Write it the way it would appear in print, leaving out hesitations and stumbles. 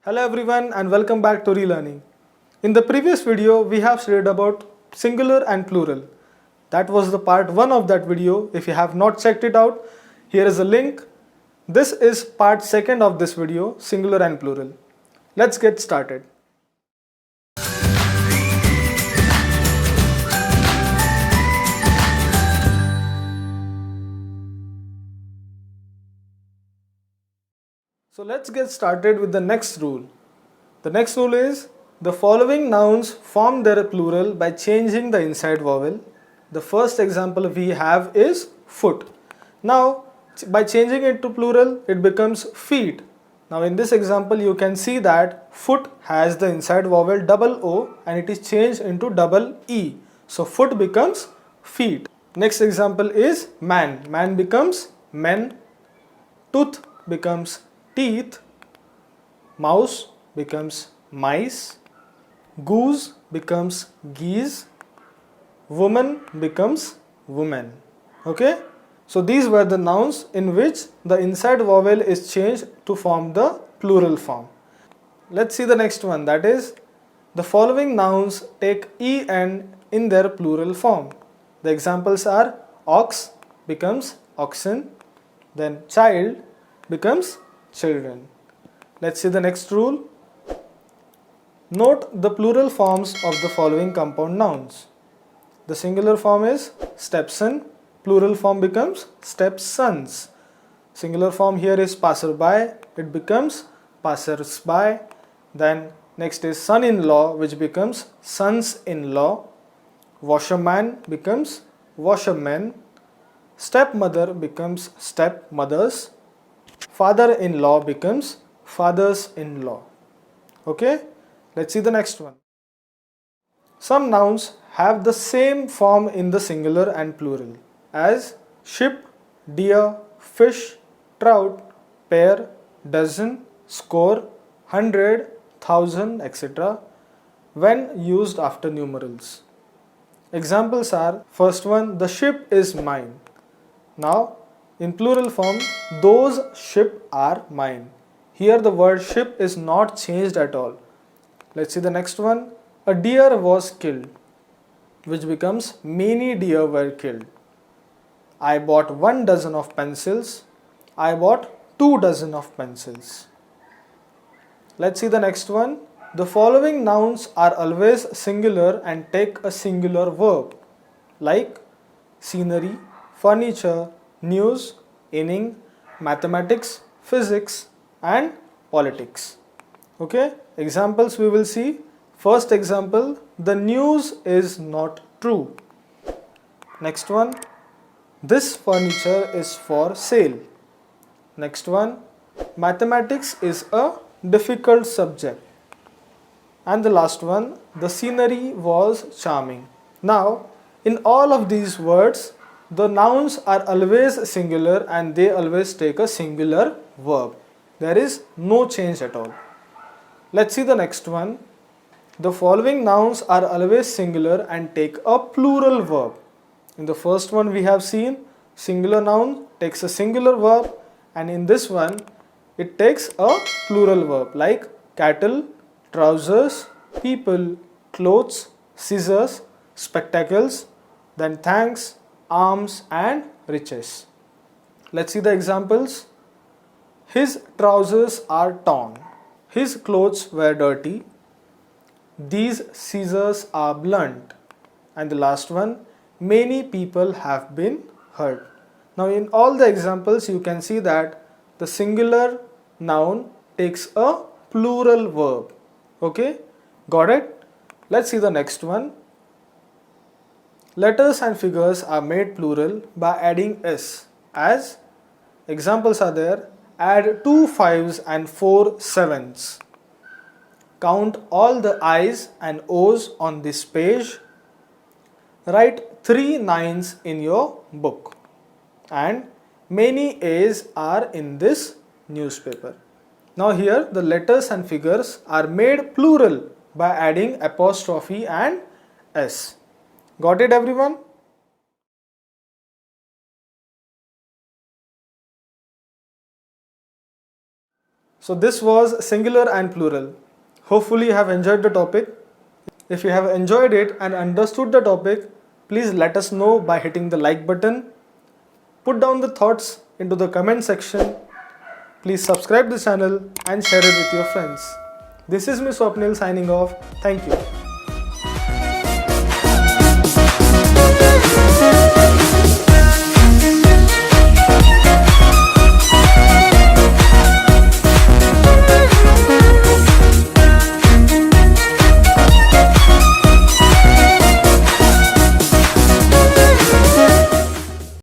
Hello everyone and welcome back to Relearning. In the previous video, we have studied about singular and plural. That was the part 1 of that video. If you have not checked it out, here is a link. This is part 2nd of this video, singular and plural. Let's get started. So let's get started with the next rule. The next rule is the following nouns form their plural by changing the inside vowel. The first example we have is foot. Now by changing it to plural it becomes feet. Now in this example you can see that foot has the inside vowel double O and it is changed into double E. So foot becomes feet. Next example is man. Man becomes men. Tooth becomes teeth. Mouse becomes mice. Goose becomes geese. Woman becomes woman. Okay? So these were the nouns in which the inside vowel is changed to form the plural form. Let's see the next one, that is the following nouns take en in their plural form. The examples are ox becomes oxen, then child becomes children. Let's see the next rule. Note the plural forms of the following compound nouns. The singular form is stepson, plural form becomes stepsons. Singular form here is passerby, it becomes passersby. Then next is son-in-law, which becomes sons-in-law. Washerman becomes washermen. Stepmother becomes stepmothers. Father-in-law becomes fathers-in-law. Okay, let's see the next one. Some nouns have the same form in the singular and plural as ship, deer, fish, trout, pair, dozen, score, 100, 1000, etc. when used after numerals. Examples are, first one, the ship is mine. Now in plural form, those ship are mine. Here the word ship is not changed at all. Let's see the next one. A deer was killed, which becomes many deer were killed. I bought 1 dozen of pencils. I bought 2 dozen of pencils. Let's see the next one. The following nouns are always singular and take a singular verb, like scenery, furniture, news, inning, mathematics, physics, and politics. Okay, examples we will see. First example, the news is not true. Next one, this furniture is for sale. Next one, mathematics is a difficult subject. And the last one, the scenery was charming. Now, in all of these words, the nouns are always singular and they always take a singular verb. There is no change at all. Let's see the next one. The following nouns are always singular and take a plural verb. In the first one we have seen singular noun takes a singular verb, and in this one it takes a plural verb like cattle, trousers, people, clothes, scissors, spectacles, then thanks, arms, and riches. Let's see the examples. His trousers are torn. His clothes were dirty. These scissors are blunt. And the last one, many people have been hurt. Now in all the examples you can see that the singular noun takes a plural verb. Okay, got it? Let's see the next one. Letters and figures are made plural by adding s. As examples are there, add 2 5s and 4 7s. Count all the I's and O's on this page. Write 3 9s in your book. And many A's are in this newspaper. Now here the letters and figures are made plural by adding apostrophe and s. Got it everyone? So this was singular and plural. Hopefully you have enjoyed the topic. If you have enjoyed it and understood the topic, please let us know by hitting the like button. Put down the thoughts into the comment section. Please subscribe the channel and share it with your friends. This is me Swapnil signing off. Thank you.